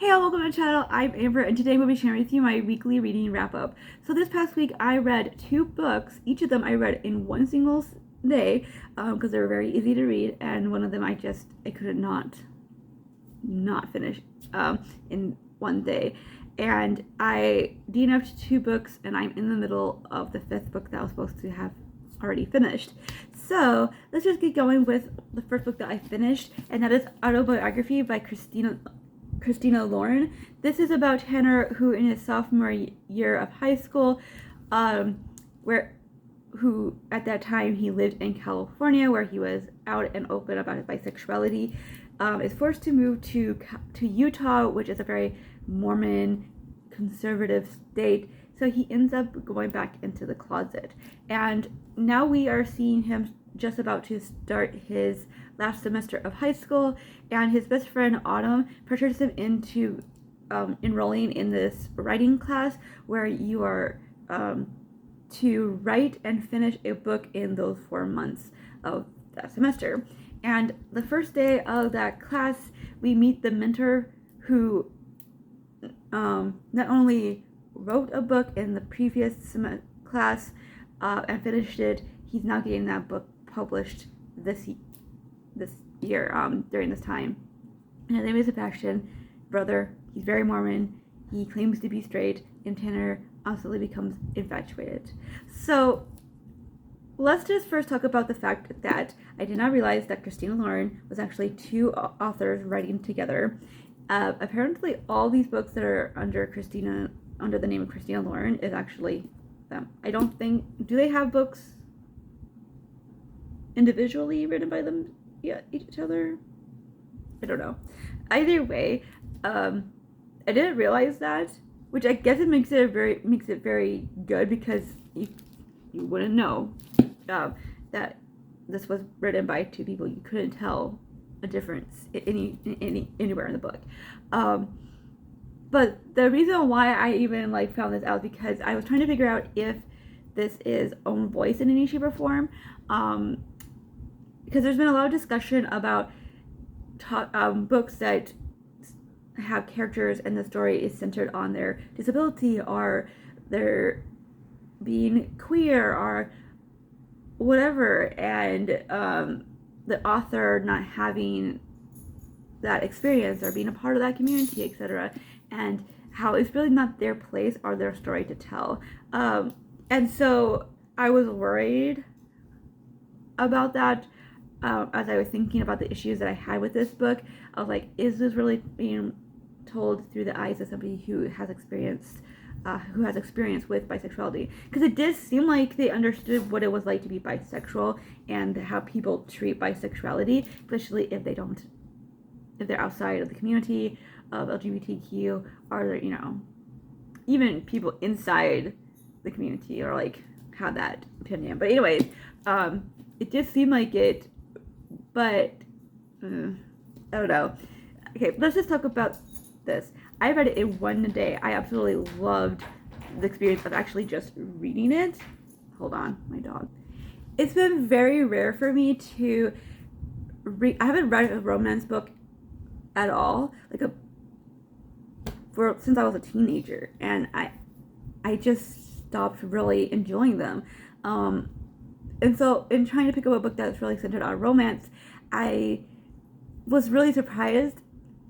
Hey all, welcome to my channel. I'm Amber and today I'm going to be sharing with you my weekly reading wrap up. So this past week I read 2 books. Each of them I read in one single day because they were very easy to read, and one of them I could not finish in one day. And I DNF'd 2 books and I'm in the middle of the 5th book that I was supposed to have already finished. So let's just get going with the first book that I finished, and that is Autobiography by Christina Lauren. This is about Tanner, who in his sophomore year of high school, who at that time he lived in California, where he was out and open about his bisexuality, is forced to move to Utah, which is a very Mormon conservative state. So he ends up going back into the closet, and now we are seeing him just about to start his last semester of high school, and his best friend Autumn pressures him into enrolling in this writing class where you are to write and finish a book in those 4 months of that semester. And the first day of that class, we meet the mentor who not only wrote a book in the previous class and finished it, he's now getting that book published this year during this time. And his name is Sebastian, brother. He's very Mormon. He claims to be straight, and Tanner absolutely becomes infatuated. So let's just first talk about the fact that I did not realize that Christina Lauren was actually 2 authors writing together. Apparently all these books that are under the name of Christina Lauren is actually them. I don't think, do they have books individually written by them each other? I don't know. Either way, I didn't realize that, which I guess it makes it very good, because you wouldn't know that this was written by 2 people. You couldn't tell a difference anywhere in the book. But the reason why I even found this out, because I was trying to figure out if this is own voice in any shape or form, because there's been a lot of discussion about books that have characters and the story is centered on their disability, or their being queer, or whatever, and the author not having that experience or being a part of that community, etc., and how it's really not their place or their story to tell. And so I was worried about that as I was thinking about the issues that I had with this book. I was like, is this really being told through the eyes of somebody who has experience with bisexuality? Because it did seem like they understood what it was like to be bisexual and how people treat bisexuality, especially if they're outside of the community of LGBTQ, or even people inside the community or have that opinion. But anyways, it just seemed like it, but I don't know. Okay, let's just talk about this. I read it in one day. I absolutely loved the experience of actually just reading it. Hold on, my dog. It's been very rare for me to read. I haven't read a romance book at all, since I was a teenager, and I just stopped really enjoying them. And so in trying to pick up a book that's really centered on romance, I was really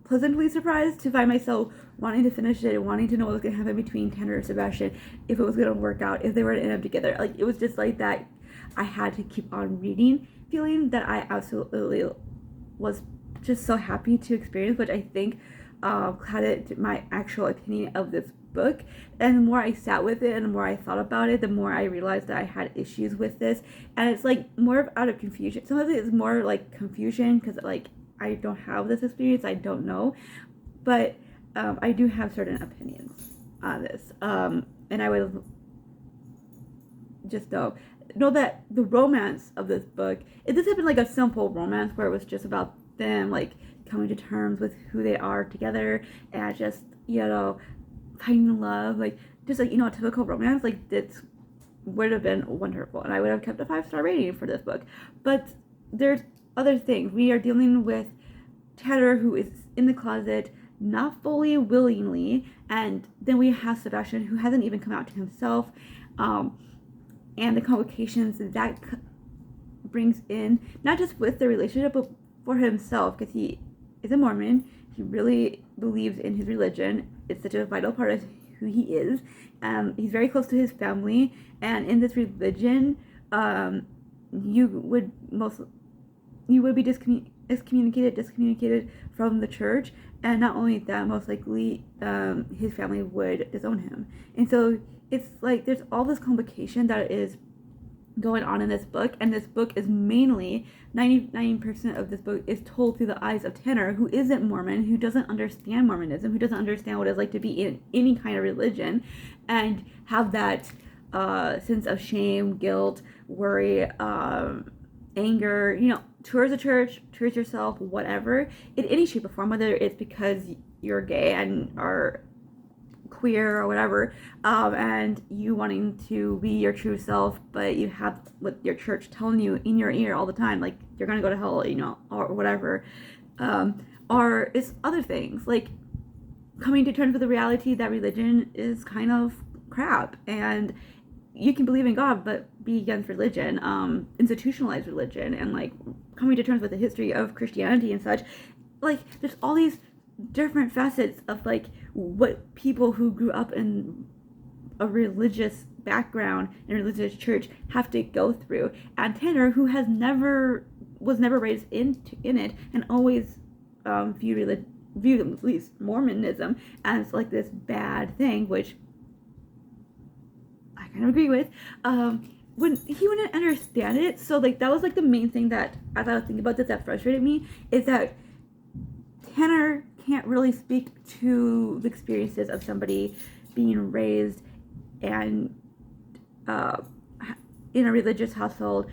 pleasantly surprised to find myself wanting to finish it and wanting to know what was going to happen between Tanner and Sebastian, if it was going to work out, if they were to end up together. It was just like that I had to keep on reading feeling that I absolutely was just so happy to experience, which I think clouded my actual opinion of this book. And the more I sat with it and the more I thought about it, the more I realized that I had issues with this. And it's more out of confusion. Sometimes it's more confusion because I don't have this experience, I don't know, but I do have certain opinions on this, and I would just know that the romance of this book, this had been a simple romance where it was just about them coming to terms with who they are together and just finding love, just a typical romance, this would have been wonderful, and I would have kept a 5-star rating for this book. But there's other things. We are dealing with Tanner, who is in the closet, not fully willingly. And then we have Sebastian, who hasn't even come out to himself, and the complications that brings in, not just with the relationship, but for himself, because he is a Mormon. He really believes in his religion. It's such a vital part of who he is. He's very close to his family, and in this religion, you would be discommunicated from the church, and not only that, most likely his family would disown him. And so it's like there's all this complication that is going on in this book, and this book is mainly 99% of this book is told through the eyes of Tanner, who isn't Mormon, who doesn't understand Mormonism, who doesn't understand what it's like to be in any kind of religion, and have that sense of shame, guilt, worry, anger, towards the church, towards yourself, whatever, in any shape or form, whether it's because you're gay and are queer or whatever, and you wanting to be your true self, but you have what your church telling you in your ear all the time, like you're gonna go to hell, or whatever, or it's other things, like coming to terms with the reality that religion is kind of crap, and you can believe in God but be against religion, institutionalized religion, and like coming to terms with the history of Christianity and such. Like there's all these different facets of like what people who grew up in a religious background in a religious church have to go through. And Tanner, who was never raised in it, and always viewed at least Mormonism as like this bad thing, which I kind of agree with, when he wouldn't understand it. So like that was like the main thing that, as I was thinking about this, that frustrated me, is that Tanner can't really speak to the experiences of somebody being raised and in a religious household,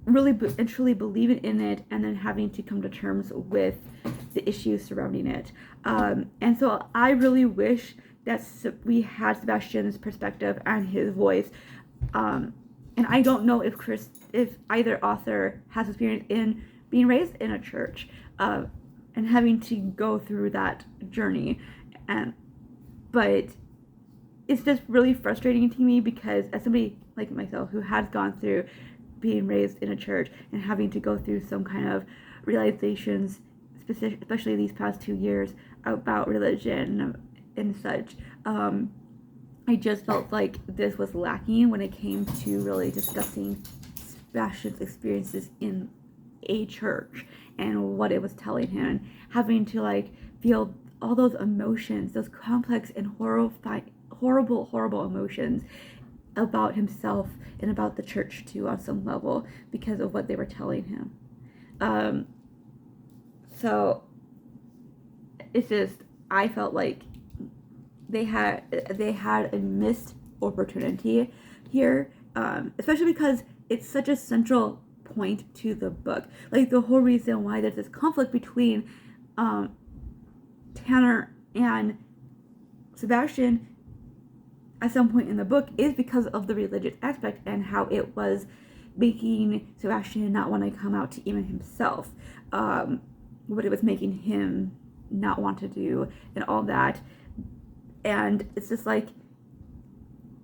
really and truly believing in it, and then having to come to terms with the issues surrounding it. And so I really wish that we had Sebastian's perspective and his voice. And I don't know if either author has experience in being raised in a church, and having to go through that journey. But it's just really frustrating to me, because as somebody like myself who has gone through being raised in a church and having to go through some kind of realizations, especially these past 2 years, about religion and such, I just felt like this was lacking when it came to really discussing Sebastian's experiences in a church and what it was telling him, having to like feel all those emotions, those complex and horrible emotions about himself and about the church too, on some level, because of what they were telling him. So it's just, I felt like they had a missed opportunity here, especially because it's such a central point to the book. Like the whole reason why there's this conflict between Tanner and Sebastian at some point in the book is because of the religious aspect, and how it was making Sebastian not want to come out to even himself, what it was making him not want to do, and all that. And it's just like,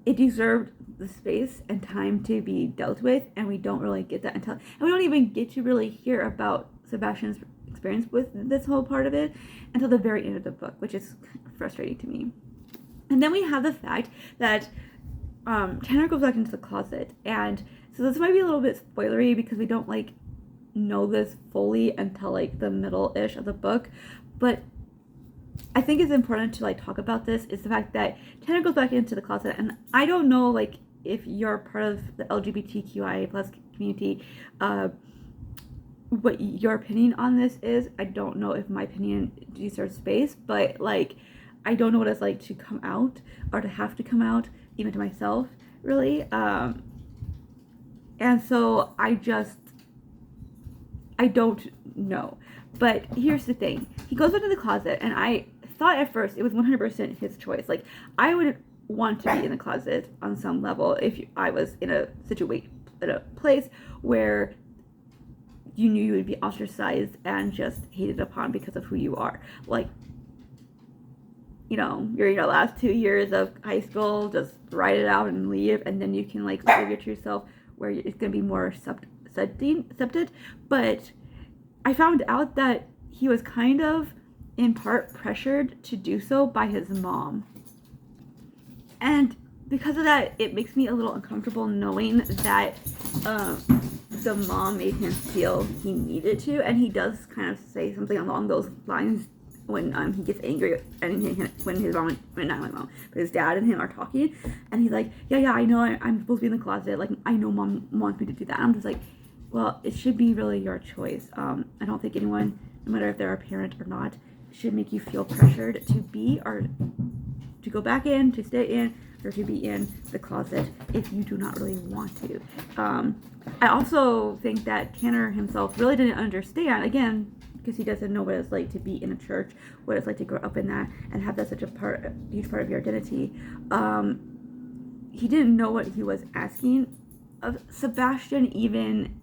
it deserved the space and time to be dealt with, and we don't really get that and we don't even get to really hear about Sebastian's experience with this whole part of it until the very end of the book, which is frustrating to me. And then we have the fact that Tanner goes back into the closet, and so this might be a little bit spoilery because we don't like know this fully until like the middle-ish of the book, but I think it's important to like talk about this, is the fact that Tanner goes back into the closet, and I don't know like if you're part of the LGBTQIA plus community, what your opinion on this is. I don't know if my opinion deserves space, but like I don't know what it's like to come out, or to have to come out, even to myself, really. And so I don't know. But here's the thing. He goes into the closet, and I thought at first it was 100% his choice. Like, I would want to be in the closet on some level if I was in a place where you knew you would be ostracized and just hated upon because of who you are. Like, your last 2 years of high school, just write it out and leave, and then you can like live your true self where it's going to be more accepted. But I found out that he was kind of in part pressured to do so by his mom, and because of that, it makes me a little uncomfortable knowing that the mom made him feel he needed to, and he does kind of say something along those lines when he gets angry, and when his mom, not my mom, but his dad and him are talking, and he's like, yeah, I know I'm supposed to be in the closet, like, I know mom wants me to do that. And I'm just like, well, it should be really your choice. I don't think anyone, no matter if they're a parent or not, should make you feel pressured to be, or to go back in, to stay in, or to be in the closet if you do not really want to. I also think that Tanner himself really didn't understand, again, because he doesn't know what it's like to be in a church, what it's like to grow up in that, and have that such a huge part of your identity. He didn't know what he was asking of Sebastian, even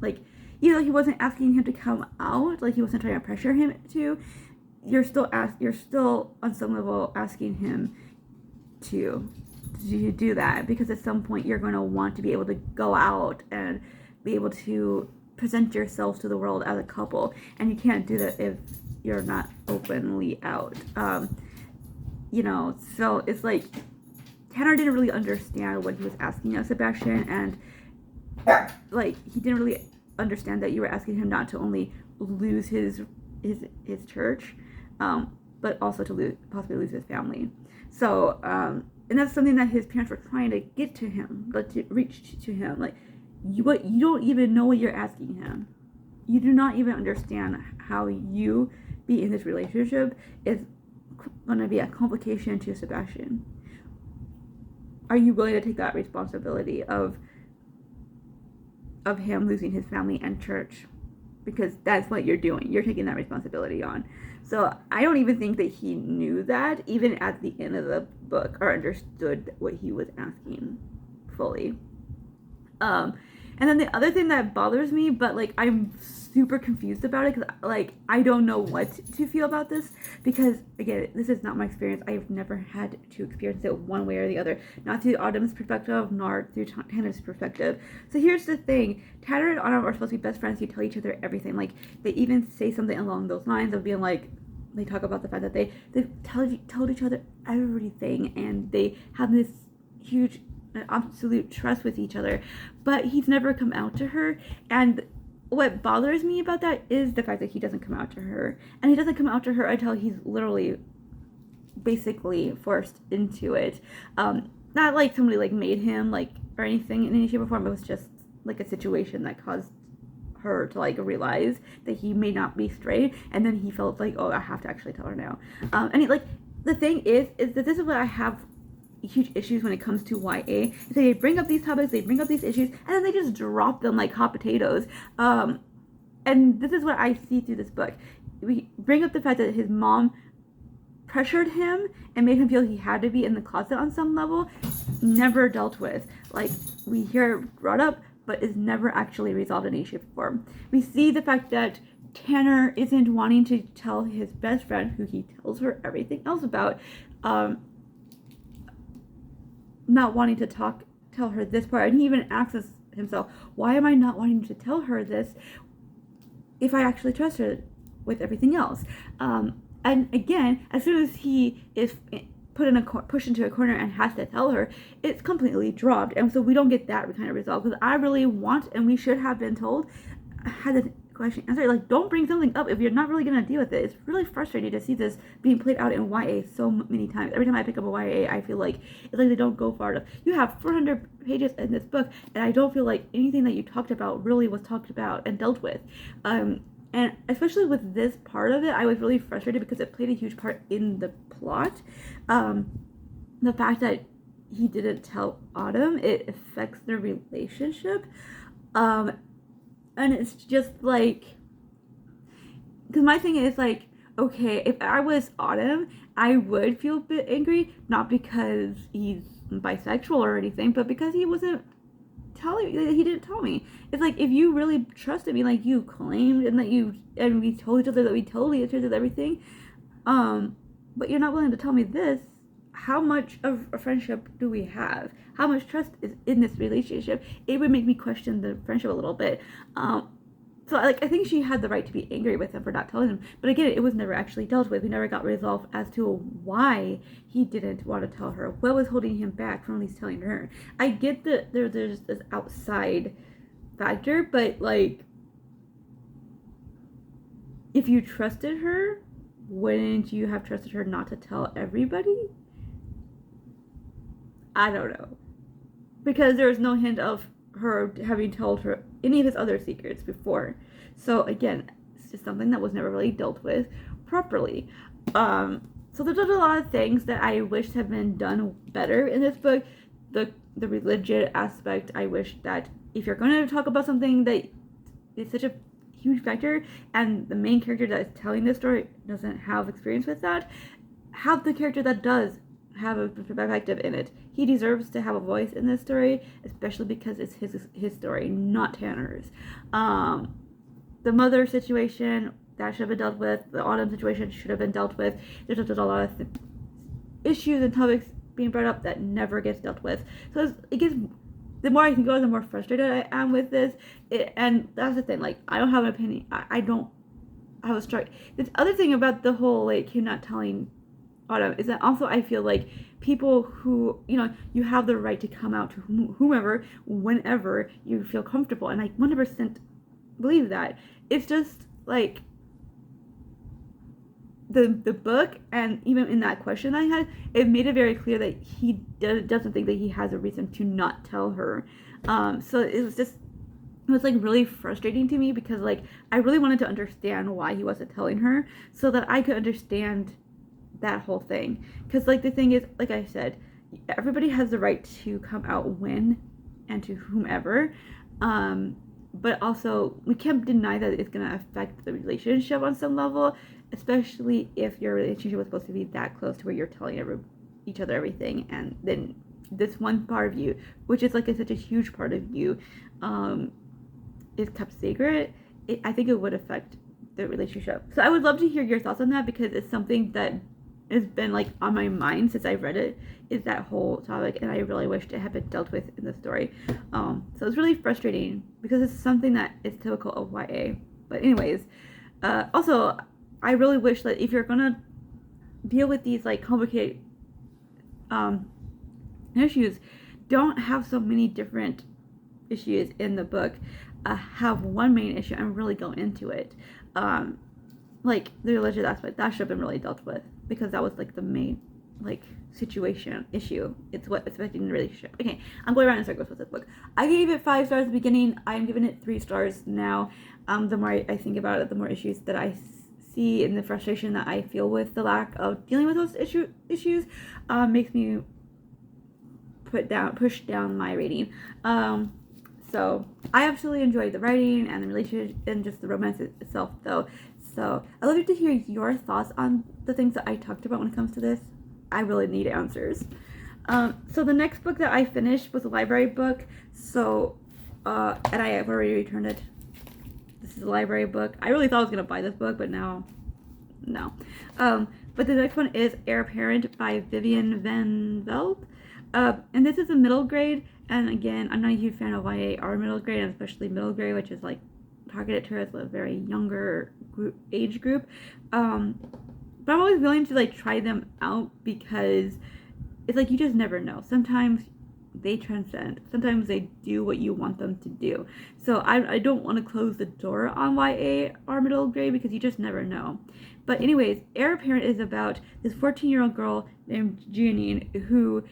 though he wasn't asking him to come out, like he wasn't trying to pressure him to. You're still on some level asking him to do that, because at some point you're going to want to be able to go out and be able to present yourselves to the world as a couple, and you can't do that if you're not openly out. So it's like Tanner didn't really understand what he was asking of Sebastian, and like he didn't really understand that you were asking him not to only lose his church, but also to possibly lose his family. So and that's something that his parents were trying to get to him, but to reach to him, like, you don't even know what you're asking him. You do not even understand how you be in this relationship is going to be a complication to Sebastian. Are you willing to take that responsibility of him losing his family and church? Because that's what you're doing. You're taking that responsibility on. So I don't even think that he knew that, even at the end of the book, or understood what he was asking fully. And then the other thing that bothers me, but like I'm super confused about it, because like I don't know what to feel about this, because again, this is not my experience. I've never had to experience it one way or the other, not through Autumn's perspective nor through Tanner's perspective. So here's the thing: Tanner and Autumn are supposed to be best friends who tell each other everything. Like they even say something along those lines of being like, they talk about the fact that they told each other everything, and they have this huge absolute trust with each other. But he's never come out to her, and what bothers me about that is the fact that he doesn't come out to her, and he doesn't come out to her until he's literally basically forced into it. Not like somebody like made him, like, or anything in any shape or form. It was just like a situation that caused her to like realize that he may not be straight, and then he felt like, oh, I have to actually tell her now. And like the thing is that this is what I have huge issues when it comes to YA. So they bring up these topics, they bring up these issues, and then they just drop them like hot potatoes. And this is what I see through this book. We bring up the fact that his mom pressured him and made him feel he had to be in the closet on some level, never dealt with. Like, we hear it brought up, but is never actually resolved in any shape or form. We see the fact that Tanner isn't wanting to tell his best friend, who he tells her everything else about, not wanting to tell her this part, and he even asks himself, why am I not wanting to tell her this if I actually trust her with everything else? And again, as soon as he is pushed into a corner and has to tell her, it's completely dropped, and so we don't get that kind of resolve. Because I really want, and we should have been told, had the question answered, like, don't bring something up if you're not really going to deal with it. It's really frustrating to see this being played out in YA so many times. Every time I pick up a YA, I feel like it's like they don't go far enough. You have 400 pages in this book, and I don't feel like anything that you talked about really was talked about and dealt with. And especially with this part of it, I was really frustrated because it played a huge part in the plot. The fact that he didn't tell Autumn, it affects their relationship. And it's just like, because my thing is like, okay, if I was Autumn, I would feel a bit angry, not because he's bisexual or anything, but because he wasn't he didn't tell me. It's like, if you really trusted me, like you claimed, and we told each other that we totally each other everything, but you're not willing to tell me this. How much of a friendship do we have? How much trust is in this relationship? It would make me question the friendship a little bit. So like I think she had the right to be angry with him for not telling him. But again, it was never actually dealt with. We never got resolved as to why he didn't want to tell her. What was holding him back from at least telling her? I get that there's this outside factor, but like if you trusted her, wouldn't you have trusted her not to tell everybody? I don't know. Because there was no hint of her having told her any of his other secrets before. So again, it's just something that was never really dealt with properly. So there's a lot of things that I wish have been done better in this book. The religion aspect, I wish that if you're going to talk about something that is such a huge factor and the main character that is telling this story doesn't have experience with that, have the character that does have a perspective in it. He deserves to have a voice in this story, especially because it's his story, not Tanner's. The mother situation that should have been dealt with. The Autumn situation should have been dealt with. There's just a lot of issues and topics being brought up that never gets dealt with. So it gets, the more I can go, the more frustrated I am with this. And that's the thing. Like, I don't have an opinion. I don't have a strike. The other thing about the whole like him not telling Autumn is that also I feel like people who, you know, you have the right to come out to whomever, whenever you feel comfortable, and I 100% believe that. It's just like the book, and even in that question I had, it made it very clear that he doesn't think that he has a reason to not tell her. So it was like really frustrating to me because like I really wanted to understand why he wasn't telling her so that I could understand that whole thing. Because like the thing is, like I said, everybody has the right to come out when and to whomever, but also we can't deny that it's going to affect the relationship on some level, especially if your relationship was supposed to be that close to where you're telling each other everything, and then this one part of you, which is like such a huge part of you, is kept secret. I think it would affect the relationship. So I would love to hear your thoughts on that, because it's something that has been like on my mind since I read it, is that whole topic, and I really wished it had been dealt with in the story. So it's really frustrating because it's something that is typical of YA. But anyways, also I really wish that if you're gonna deal with these like complicated issues, don't have so many different issues in the book. Have one main issue and really go into it. Like the religious aspect, that should have been really dealt with, because that was like the main like situation issue. It's what affecting the relationship. Okay, I'm going around in circles with this book. I gave it 5 stars at the beginning. I'm giving it 3 stars now. The more I think about it, the more issues that I see and the frustration that I feel with the lack of dealing with those issues makes me push down my rating. So I absolutely enjoyed the writing and the relationship and just the romance itself, though. So I'd love to hear your thoughts on the things that I talked about when it comes to this. I really need answers. So the next book that I finished was a library book. So, and I have already returned it. This is a library book. I really thought I was going to buy this book, but now, no. But the next one is Heir Apparent by Vivian Van Veld. And this is a middle grade. And again, I'm not a huge fan of YA or middle grade, and especially middle grade, which is like targeted towards a very younger age group. But I'm always willing to like try them out, because it's like you just never know. Sometimes they transcend. Sometimes they do what you want them to do. So I don't want to close the door on YA or middle grade, because you just never know. But anyways, Heir Apparent is about this 14-year-old girl named Janine who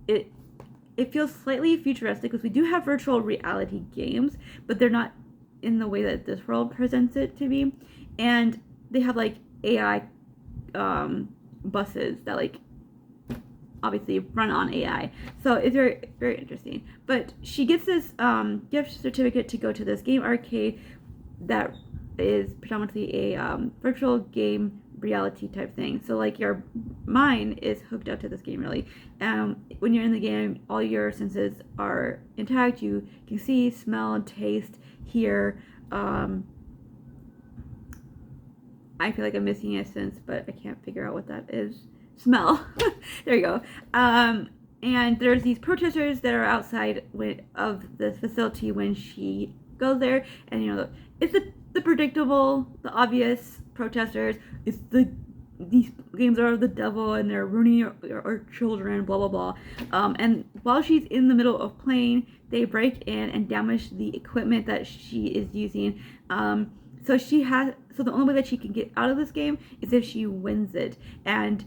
it feels slightly futuristic, because we do have virtual reality games, but they're not in the way that this world presents it to be. And they have like AI buses that like obviously run on AI. So it's very, very interesting. But she gets this gift certificate to go to this game arcade that is predominantly a virtual game reality type thing. So like your mind is hooked up to this game, really. When you're in the game, all your senses are intact. You can see, smell, taste, hear, I feel like I'm missing a sense, but I can't figure out what that is. Smell. There you go. And there's these protesters that are outside of this facility when she goes there, and it's the predictable, the obvious protesters. It's these games are of the devil and they're ruining our children, blah blah blah. And while she's in the middle of playing, they break in and damage the equipment that she is using. So the only way that she can get out of this game is if she wins it, and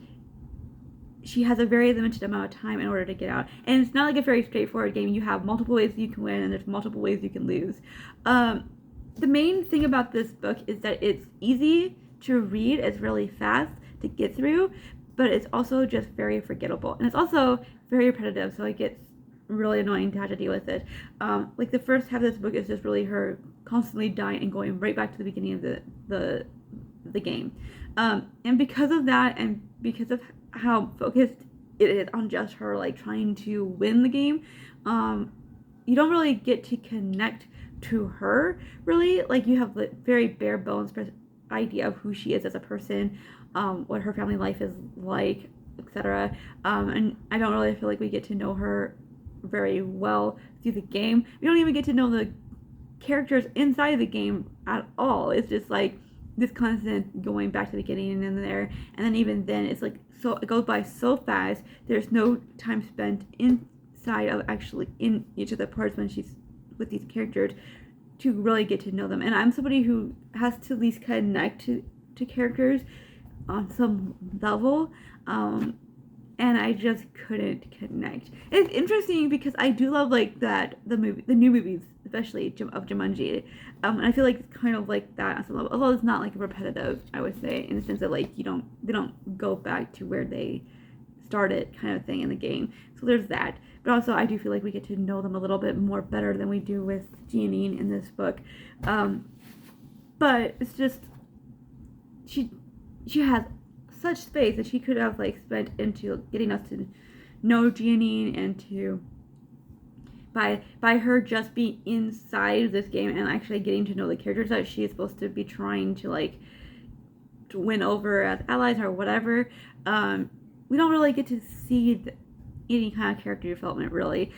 she has a very limited amount of time in order to get out. And it's not like a very straightforward game. You have multiple ways you can win, and there's multiple ways you can lose. The main thing about this book is that it's easy to read. It's really fast to get through, but it's also just very forgettable. And it's also very repetitive, so it gets really annoying to have to deal with it. Like the first half of this book is just really her constantly dying and going right back to the beginning of the game. And because of that, and because of how focused it is on just her like trying to win the game, you don't really get to connect to her really. Like you have the very bare bones idea of who she is as a person, what her family life is like, etc. And I don't really feel like we get to know her very well through the game. We don't even get to know the characters inside the game at all. It's just like this constant going back to the beginning and there, and then even then it's like, so it goes by so fast. There's no time spent inside of actually in each of the parts when she's with these characters to really get to know them. And I'm somebody who has to at least connect to characters on some level, and I just couldn't connect. It's interesting because I do love like the new movies, especially of Jumanji, and I feel like it's kind of like that on some level, although it's not like repetitive, I would say, in the sense that like they don't go back to where they started kind of thing in the game. So there's that. But also I do feel like we get to know them a little bit more better than we do with Jeanine in this book. But it's just she has such space that she could have like spent into getting us to know Jeanine, and to by her just being inside this game and actually getting to know the characters that she is supposed to be trying to like to win over as allies or whatever. We don't really get to see any kind of character development really,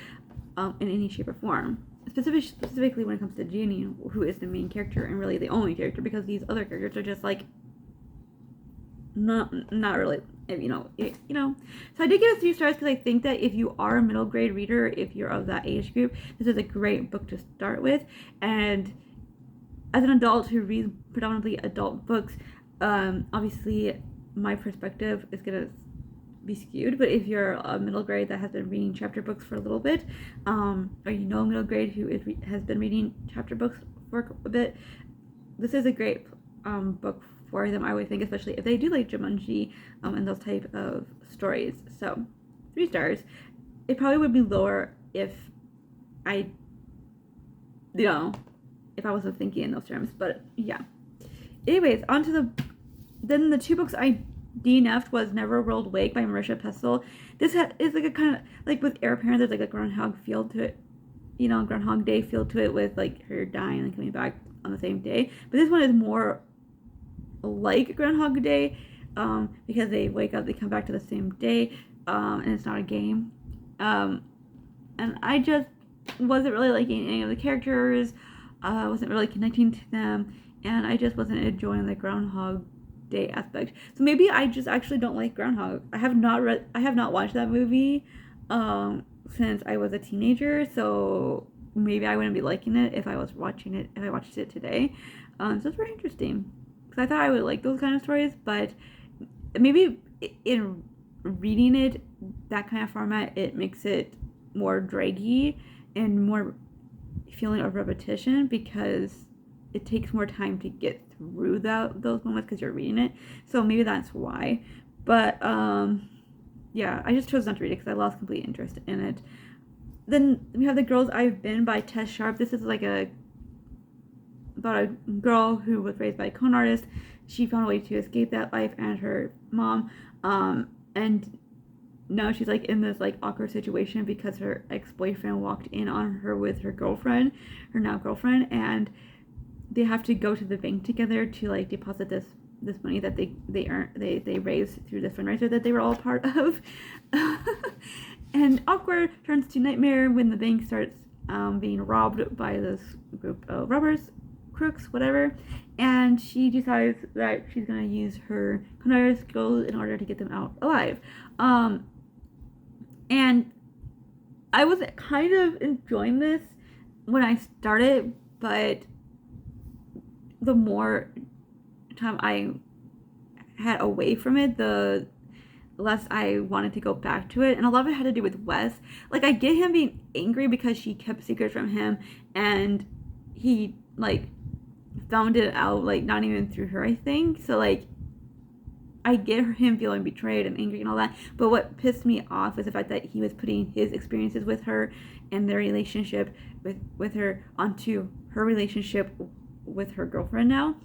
in any shape or form. Specifically when it comes to Jeanine, who is the main character and really the only character, because these other characters are just like not really, So I did give it 3 stars because I think that if you are a middle grade reader, if you're of that age group, this is a great book to start with. And as an adult who reads predominantly adult books, obviously my perspective is gonna be skewed. But if you're a middle grade that has been reading chapter books for a little bit, or a middle grade who has been reading chapter books for a bit, this is a great book for them, I would think, especially if they do like Jumanji and those type of stories. So 3 stars. It probably would be lower if I wasn't thinking in those terms, but yeah. Anyways, on to the 2 books I DNF'd was Never World Wake by Marisha Pestle. This is like a kind of like with Heir Apparent, there's like a Groundhog feel to it, Groundhog Day feel to it, with like her dying and coming back on the same day. But this one is more like Groundhog Day, because they wake up, they come back to the same day, and it's not a game. And I just wasn't really liking any of the characters. I wasn't really connecting to them, and I just wasn't enjoying the Groundhog Day aspect. So maybe I just actually don't like Groundhog. I have not watched that movie since I was a teenager, so maybe I wouldn't be liking it if I watched it today. So it's very interesting. I thought I would like those kind of stories, but maybe in reading it, that kind of format, it makes it more draggy and more feeling of repetition, because it takes more time to get through those moments because you're reading it. So maybe that's why. But yeah, I just chose not to read it because I lost complete interest in it. Then we have The Girls I've Been by Tess Sharp. This is like about a girl who was raised by a con artist. She found a way to escape that life and her mom, and now she's like in this like awkward situation because her ex-boyfriend walked in on her with her now girlfriend, and they have to go to the bank together to like deposit this this money that they raised through the fundraiser that they were all part of. And awkward turns to nightmare when the bank starts being robbed by this group of robbers, crooks, whatever, and she decides that she's gonna use her culinary skills in order to get them out alive. And I was kind of enjoying this when I started, but the more time I had away from it, the less I wanted to go back to it. And a lot of it had to do with Wes. Like, I get him being angry because she kept secrets from him, and he, like, found it out, like, not even through her, I think. So, like, I get him feeling betrayed and angry and all that, but what pissed me off was the fact that he was putting his experiences with her and their relationship with her onto her relationship with her girlfriend now,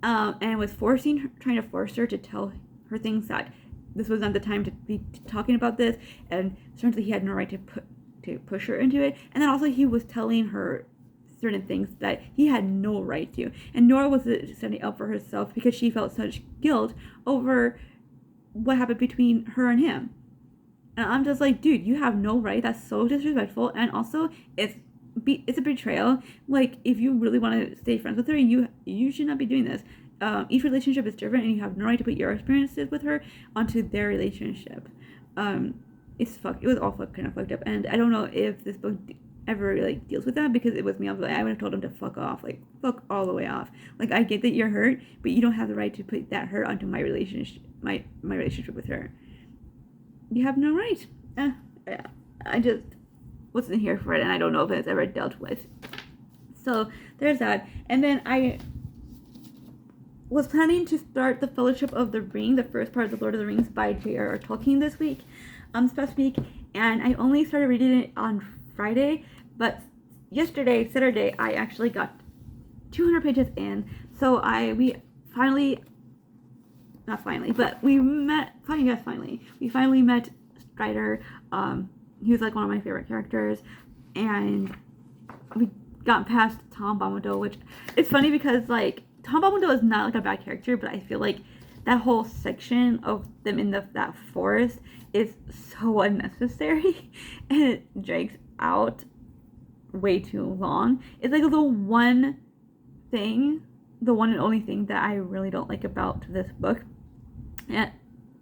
and was trying to force her to tell her things that this was not the time to be talking about this, and certainly he had no right to push her into it. And then also he was telling her certain things that he had no right to, and nor was it standing up for herself because she felt such guilt over what happened between her and him. And I'm just like, dude, you have no right. That's so disrespectful, and also it's a betrayal. Like, if you really want to stay friends with her, you should not be doing this. Each relationship is different, and you have no right to put your experiences with her onto their relationship. It was all kind of fucked up, and I don't know if this book ever like deals with that, because it was me. I was like, I would have told him to fuck off, like fuck all the way off. Like, I get that you're hurt, but you don't have the right to put that hurt onto my relationship, my relationship with her. You have no right. I just wasn't here for it, and I don't know if it's ever dealt with. So there's that. And then I was planning to start the Fellowship of the Ring, the first part of the Lord of the Rings by J.R.R. Tolkien this past week, and I only started reading it on Friday, but yesterday, Saturday, I actually got 200 pages in. So we finally met Strider. He was like one of my favorite characters, and we got past Tom Bombadil, which it's funny because like Tom Bombadil is not like a bad character, but I feel like that whole section of them in that forest is so unnecessary, and it drags out way too long. It's like the one and only thing that I really don't like about this book at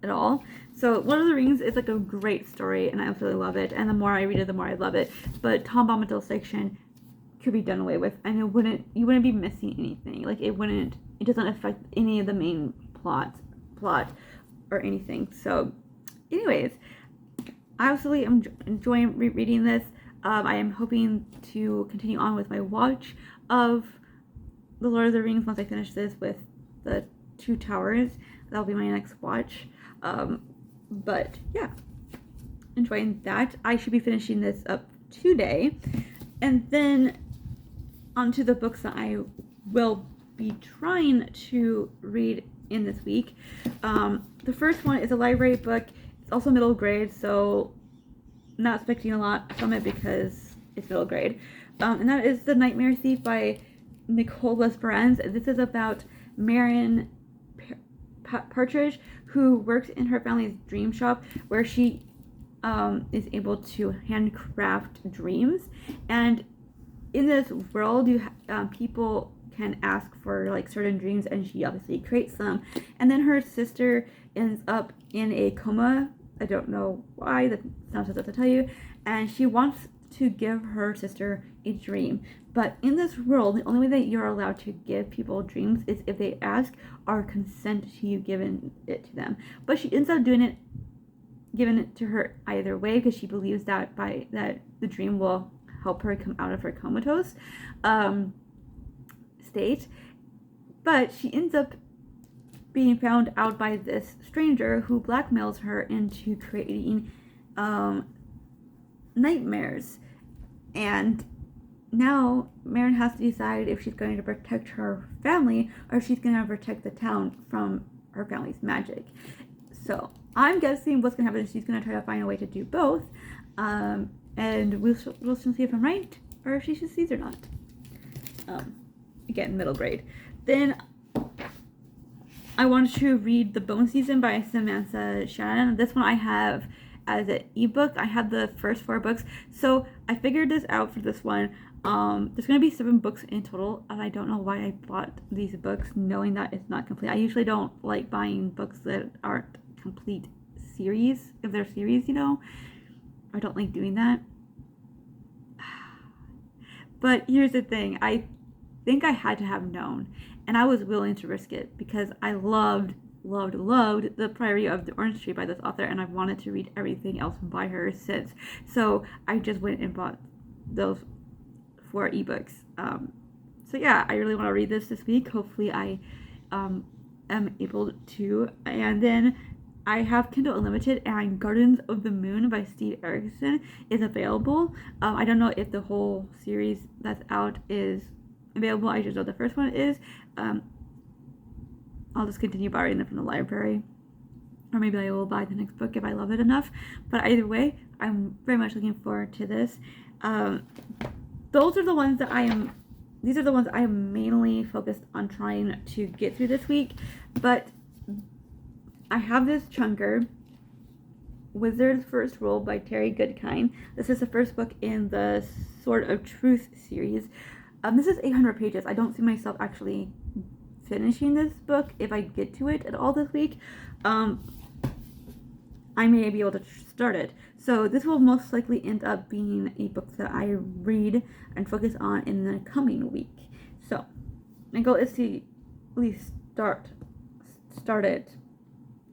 all. So Lord of the Rings is like a great story, and I absolutely love it, and the more I read it, the more I love it. But Tom Bombadil's section could be done away with, and you wouldn't be missing anything. Like, it doesn't affect any of the main plot or anything. So anyways, I absolutely am enjoying reading this. I am hoping to continue on with my watch of The Lord of the Rings once I finish this with the Two Towers. That'll be my next watch. But yeah, enjoying that. I should be finishing this up today. And then onto the books that I will be trying to read in this week. The first one is a library book. It's also middle grade, so not expecting a lot from it because it's middle grade. And that is The Nightmare Thief by Nicolas Berens. This is about Marion Partridge, who works in her family's dream shop, where she is able to handcraft dreams. And in this world, people can ask for like certain dreams, and she obviously creates them. And then her sister ends up in a coma. I don't know why, that's not supposed to tell you. And she wants to give her sister a dream. But in this world, the only way that you're allowed to give people dreams is if they ask or consent to you giving it to them. But she ends up giving it to her either way, because she believes that that the dream will help her come out of her comatose state. But she ends up being found out by this stranger who blackmails her into creating nightmares. And now Marion has to decide if she's going to protect her family or if she's going to protect the town from her family's magic. So I'm guessing what's going to happen is she's going to try to find a way to do both. And we'll see if I'm right or if she succeeds or not. Again, middle grade. Then I wanted to read The Bone Season by Samantha Shannon. This one I have as an ebook. I have the first 4 books. So I figured this out for this one. There's going to be 7 books in total, and I don't know why I bought these books knowing that it's not complete. I usually don't like buying books that aren't complete series, if they're series, I don't like doing that. But here's the thing, I think I had to have known, and I was willing to risk it because I loved The Priory of the Orange Tree by this author, and I've wanted to read everything else by her since. So I just went and bought those 4 ebooks. So yeah, I really want to read this week. Hopefully I am able to. And then I have Kindle Unlimited, and Gardens of the Moon by Steve Erickson is available. I don't know if the whole series that's out is available. I just know the first one is. I'll just continue borrowing them from the library, or maybe I will buy the next book if I love it enough. But either way, I'm very much looking forward to this. These are the ones I am mainly focused on trying to get through this week. But I have this chunker, Wizard's First Rule by Terry Goodkind. This is the first book in the Sword of Truth series. This is 800 pages. I don't see myself actually finishing this book if I get to it at all this week. I may be able to start it. So this will most likely end up being a book that I read and focus on in the coming week. So my goal is to at least start it,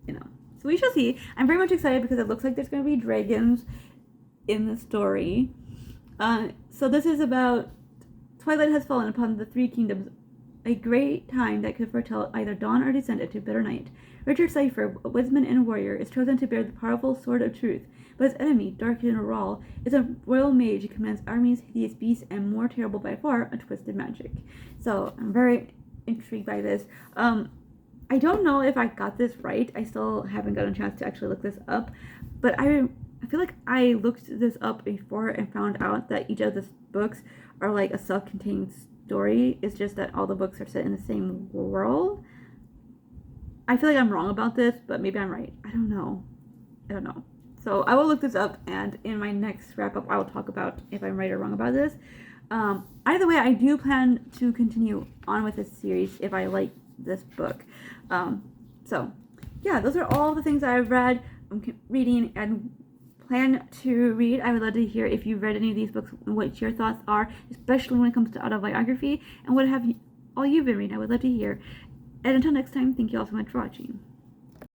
So we shall see. I'm very much excited because it looks like there's going to be dragons in the story. So this is about Twilight has fallen upon the 3 kingdoms, a great time that could foretell either dawn or descent into bitter night. Richard Cypher, a woodsman and warrior, is chosen to bear the powerful Sword of Truth, but his enemy, Dark and Ral, is a royal mage who commands armies, hideous beasts, and more terrible by far, a twisted magic. So I'm very intrigued by this. I don't know if I got this right. I still haven't gotten a chance to actually look this up, but I feel like I looked this up before and found out that each of the books are like a self-contained story. It's just that all the books are set in the same world. I feel like I'm wrong about this, but maybe I'm right. I don't know. So I will look this up, and in my next wrap-up, I will talk about if I'm right or wrong about this. Either way, I do plan to continue on with this series if I like this book. So yeah, those are all the things that I've read, reading, and plan to read. I would love to hear if you've read any of these books and what your thoughts are, especially when it comes to autobiography, and what have all you've been reading. I would love to hear. And until next time, thank you all so much for watching.